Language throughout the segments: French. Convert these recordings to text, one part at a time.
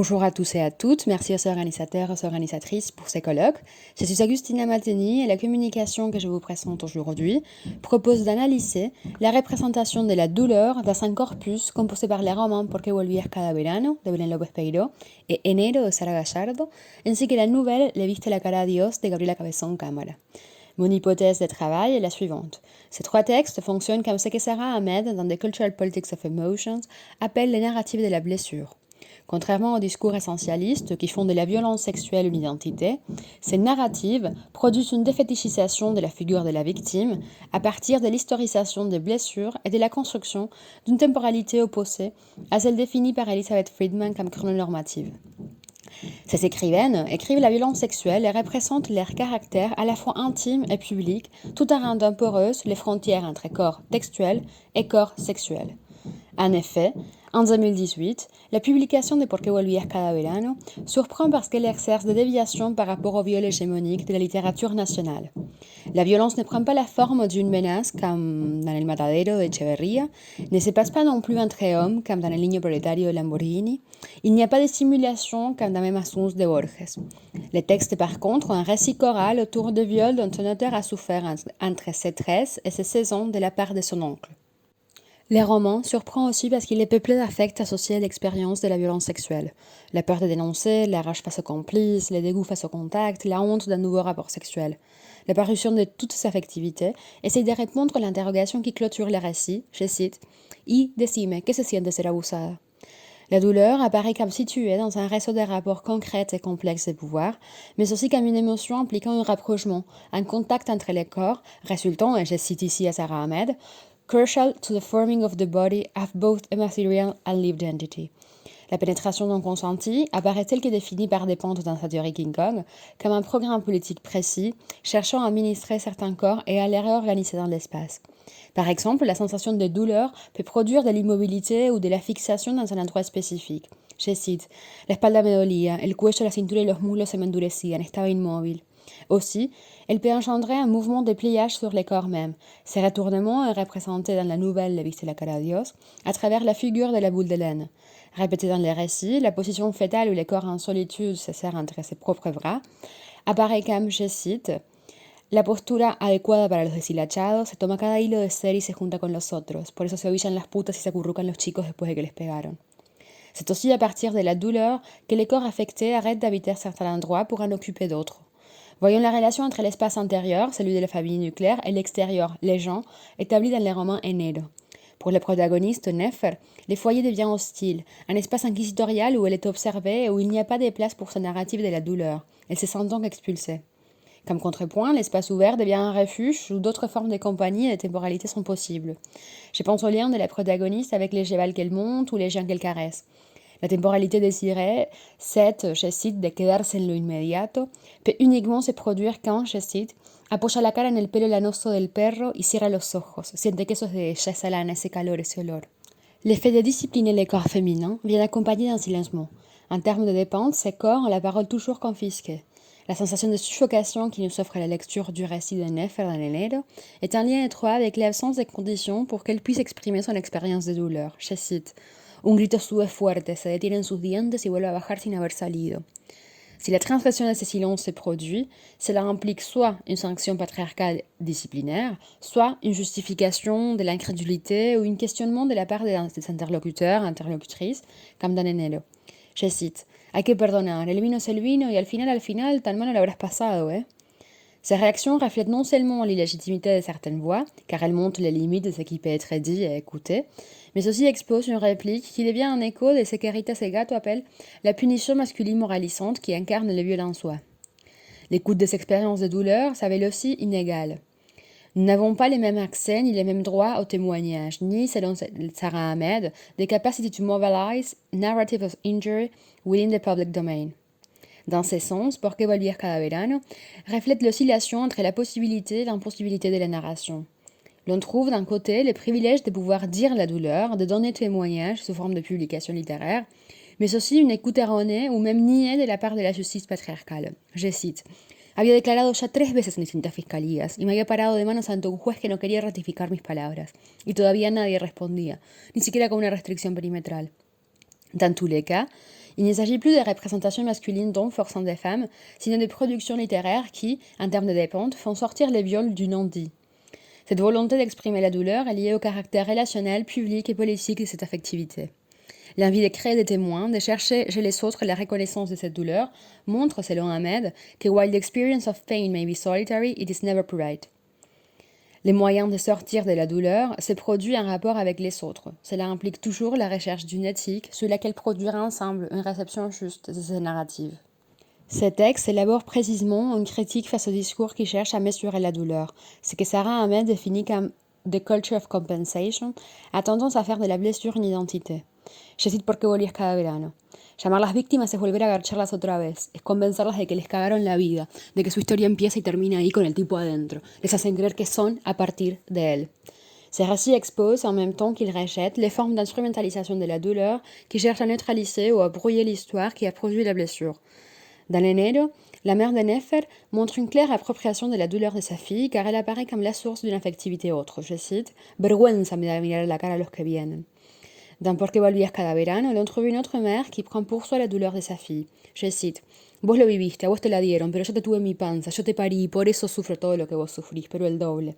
Bonjour à tous et à toutes, merci aux organisateurs et aux organisatrices pour ces colloques. Je suis Agustina Malteni et la communication que je vous présente aujourd'hui propose d'analyser la représentation de la douleur dans un corpus composé par les romans Por qué volvías cada verano de Belén López Peiró et Enero de Sara Gallardo, ainsi que la nouvelle Le viste la cara a Dios de Gabriela Cabezón Cámara. Mon hypothèse de travail est la suivante. Ces trois textes fonctionnent comme ce que Sarah Ahmed, dans The Cultural Politics of Emotions, appelle les narratives de la blessure. Contrairement aux discours essentialistes qui font de la violence sexuelle une identité, ces narratives produisent une défétichisation de la figure de la victime à partir de l'historisation des blessures et de la construction d'une temporalité opposée à celle définie par Elizabeth Friedman comme chrononormative. Ces écrivaines écrivent la violence sexuelle et représentent leur caractère à la fois intime et public, tout en rendant poreuses les frontières entre corps textuel et corps sexuel. En effet, en 2018, la publication de Por qué volvías cada verano surprend parce qu'elle exerce des déviations par rapport au viol hégémonique de la littérature nationale. La violence ne prend pas la forme d'une menace comme dans El Matadero de Echeverría, ne se passe pas non plus entre hommes comme dans El Niño Proletario de Lamborghini, il n'y a pas de simulation comme dans Même Asuns de Borges. Les textes par contre ont un récit choral autour de viols dont un auteur a souffert entre ses 13 et ses 16 ans de la part de son oncle. Les romans surprend aussi parce qu'il est peuplé d'affects associés à l'expérience de la violence sexuelle. La peur de dénoncer, la rage face au complice, le dégoût face au contact, la honte d'un nouveau rapport sexuel. La parution de toutes ces affectivités essaye de répondre à l'interrogation qui clôture le récit, je cite, « Y decime, que se siente ser abusada ?» La douleur apparaît comme située dans un réseau de rapports concrets et complexes de pouvoir, mais aussi comme une émotion impliquant un rapprochement, un contact entre les corps, résultant, et je cite ici à Sarah Ahmed, crucial to the forming of the body of both a material and lived entity. La pénétration non consentie apparaît telle que définie par des pentes dans sa théorie King Kong comme un programme politique précis cherchant à administrer certains corps et à les réorganiser dans l'espace. Par exemple, la sensation de douleur peut produire de l'immobilité ou de la fixation dans un endroit spécifique. Je cite, « La espalda me dolía, el cuello, la cintura y los muslos se me endurecían, estaba inmóvil. » Aussi, elle peut engendrer un mouvement de pliage sur les corps mêmes. Ces retournements est représenté dans la nouvelle Le viste la cara a Dios à travers la figure de la boule de laine. Répétée dans les récits, la position fétale où le corps en solitude se serre entre ses propres bras apparaît comme, je cite, la postura adecuada para los deshilachados se toma cada hilo de ser y se junta con los otros. Por eso se ovillan las putas y se acurrucan los chicos después de que les pegaron. C'est aussi à partir de la douleur que les corps affectés arrêtent d'habiter certains endroits pour en occuper d'autres. Voyons la relation entre l'espace intérieur, celui de la famille nucléaire, et l'extérieur, les gens, établie dans les romans Enero. Pour le protagoniste, Nefer, le foyer devient hostile, un espace inquisitorial où elle est observée et où il n'y a pas de place pour sa narrative de la douleur. Elle se sent donc expulsée. Comme contrepoint, l'espace ouvert devient un refuge où d'autres formes de compagnie et de temporalité sont possibles. Je pense au lien de la protagoniste avec les chevals qu'elle monte ou les chiens qu'elle caresse. La temporalité désirée, cette, je cite, de quedarse en lo inmediato, peut uniquement se produire quand, je cite, apoya la cara en el pelo lanoso del perro y cierra los ojos, siente que eso de ella, esa lana, ese calor, ese olor. L'effet de discipliner les corps féminins vient accompagné d'un silencement. En termes de dépense, ces corps ont la parole toujours confisquée. La sensation de suffocation qui nous offre la lecture du récit de Nefer dans Enero est un lien étroit avec l'absence de conditions pour qu'elle puisse exprimer son expérience de douleur. Je cite, un grito sube fuerte, se detiene en sus dientes y vuelve a bajar sin haber salido. Si la transgression de ces silences se produit, cela implique soit une sanction patriarcale disciplinaire, soit une justification de l'incrédulité ou un questionnement de la part des interlocuteurs, interlocutrices, comme dans Enero. Je cite, hay que perdonar, el vino es el vino y al final, tan mal lo habrás pasado, eh? Ces réactions reflètent non seulement l'illégitimité de certaines voix, car elles montrent les limites de ce qui peut être dit et écouté, mais aussi exposent une réplique qui devient un écho de ce qu'Erita Segato appelle la punition masculine moralisante qui incarne le viol en soi. L'écoute des expériences de douleur s'avère aussi inégale. Nous n'avons pas les mêmes accès ni les mêmes droits au témoignage, ni, selon Sarah Ahmed, the capacity to mobilize narrative of injury within the public domain. Dans ce sens, Por qué volvías cada verano reflète l'oscillation entre la possibilité et l'impossibilité de la narration. L'on trouve d'un côté le privilège de pouvoir dire la douleur, de donner témoignage sous forme de publication littéraire, mais aussi une écoute erronée ou même niée de la part de la justice patriarcale. Je cite, había declarado ya 3 veces en distintas fiscalías y me había parado de manos ante un juez que no quería ratificar mis palabras. Y todavía nadie respondía, ni siquiera con una restricción perimetral. Dans tous les cas, Il ne s'agit plus de représentations masculines d'hommes forçant des femmes, sinon de productions littéraires qui, en termes de dépente, font sortir les viols du non-dit. Cette volonté d'exprimer la douleur est liée au caractère relationnel, public et politique de cette affectivité. L'envie de créer des témoins, de chercher chez les autres la reconnaissance de cette douleur, montre, selon Ahmed, que while the experience of pain may be solitary, it is never private. Les moyens de sortir de la douleur se produisent en rapport avec les autres. Cela implique toujours la recherche d'une éthique sur laquelle produire ensemble une réception juste de ces narratives. Ces textes élaborent précisément une critique face au discours qui cherche à mesurer la douleur, ce que Sarah Ahmed définit comme « the culture of compensation » a tendance à faire de la blessure une identité. Je cite Porque volvías cada verano. Llamar las víctimas es volver a agacharlas otra vez, es convencerlas de que les cagaron la vida, de que su historia empieza y termina ahí con el tipo adentro. Les hacen creer que son a partir de él. Ces récits exposent, en même temps qu'ils rejettent, les formes d'instrumentalisation de la douleur qui cherchent à neutraliser ou à brouiller l'histoire qui a produit la blessure. Dans Enero, la mère de Nefer montre une claire appropriation de la douleur de sa fille car elle apparaît comme la source d'une affectivité autre. Je cite « Vergüenza me da mirar a la cara a los que vienen ». Dans Porque volvías cada verano, on trouve une autre mère qui prend pour soi la douleur de sa fille. Je cite Vos lo viviste, a vos te la dieron, pero yo te tuve en mi panza, yo te parí y por eso sufro todo lo que vos sufrís, pero el doble.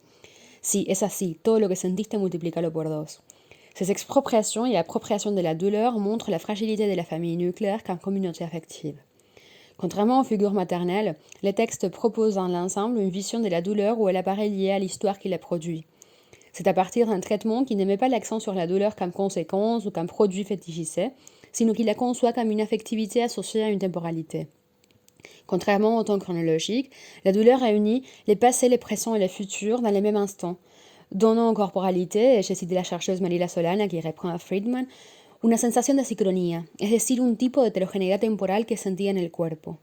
Sí, es así, todo lo que sentiste multiplícalo por dos. Ces expropriations et appropriations de la douleur montrent la fragilité de la famille nucléaire comme communauté affective. Contrairement aux figures maternelles, les textes proposent dans l'ensemble une vision de la douleur où elle apparaît liée à l'histoire qui la produit. C'est à partir d'un traitement qui ne met pas l'accent sur la douleur comme conséquence ou comme produit fétichisé, sinon qui la conçoit comme une affectivité associée à une temporalité. Contrairement au temps chronologique, la douleur réunit les passés, les présents et les futurs dans les mêmes instants, donnant en corporalité, et j'ai cité la chercheuse Marila Solana qui reprend à Friedman, una sensación de sincronía, es decir, un tipo de heterogeneidad temporal que sentía en el cuerpo.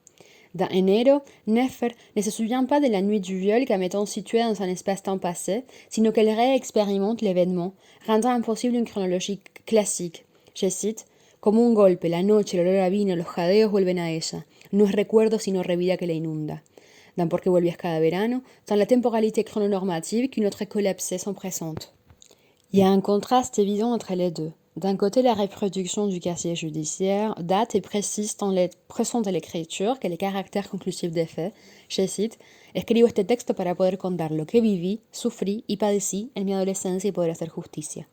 Dans Enero, Nefer ne se souvient pas de la nuit du viol comme étant située dans un espace-temps passé, sinon qu'elle réexpérimente l'événement, rendant impossible une chronologie classique. Je cite Como un golpe, la noche, el olor a vino, los jadeos vuelven a ella. No es recuerdo sino revida que la inunda. Dans Porque volvías cada verano, dans la temporalité chrononormative qu'une autre collapsée sont présentes. Il y a un contraste évident entre les deux. D'un côté, la reproduction du casier judiciaire date et précise tant les pressions de l'écriture que les caractères conclusifs des faits. Je cite Escribo este texto para poder contar lo que viví, sufrí y padecí en mi adolescencia y poder hacer justicia.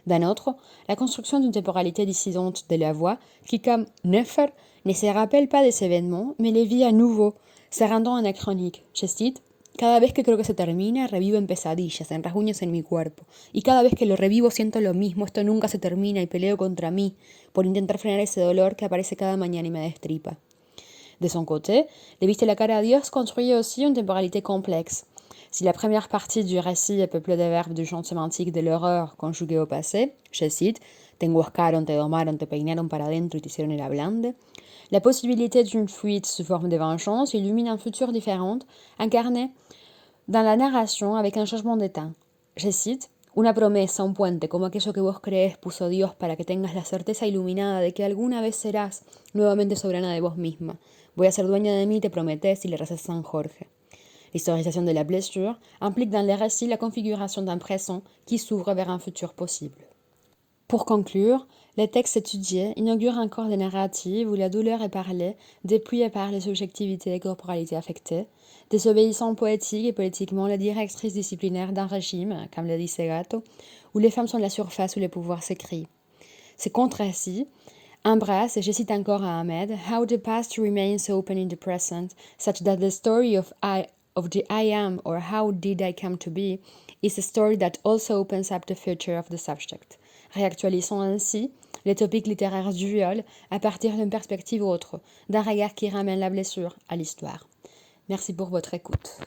D'un autre, la construction d'une temporalité dissidente de la voix qui, comme Nefer, ne se rappelle pas des événements, mais les vit à nouveau, se rendant anachronique. Je cite Cada vez que creo que se termina, revivo en pesadillas, en rasguños en mi cuerpo. Y cada vez que lo revivo siento lo mismo, esto nunca se termina y peleo contra mí por intentar frenar ese dolor que aparece cada mañana y me destripa. De son côté, Les Viste la cara a Dios construit aussi une temporalité complexe. Si la première partie du récit est peuplée de verbes du genre sémantique de l'horreur conjugués au passé, je cite Te enguascaron, te domaron, te peinaron para adentro y te hicieron el ablande, la possibilité d'une fuite sous forme de vengeance illumine un futur différent, incarné dans la narration avec un changement de temps. Je cite Una promesa, un puente, como aquello que vos crees puso Dios para que tengas la certeza iluminada de que alguna vez serás nuevamente soberana de vos misma. Voy a ser dueña de mí, te prometés, y le rezas San Jorge. L'historisation de la blessure implique dans les récits la configuration d'un présent qui s'ouvre vers un futur possible. Pour conclure, les textes étudiés inaugurent un corps de narrative où la douleur est parlée, dépouillée par les subjectivités et corporalités affectées, désobéissant poétique et politiquement la directrice disciplinaire d'un régime, comme le dit Segato, où les femmes sont la surface où le pouvoir s'écrit. Ces contre-récits embrassent, et je cite encore à Ahmed, how the past remains open in the present, such that the story of the I am or how did I come to be is a story that also opens up the future of the subject. Réactualisons ainsi les topics littéraires du viol à partir d'une perspective autre, d'un regard qui ramène la blessure à l'histoire. Merci pour votre écoute.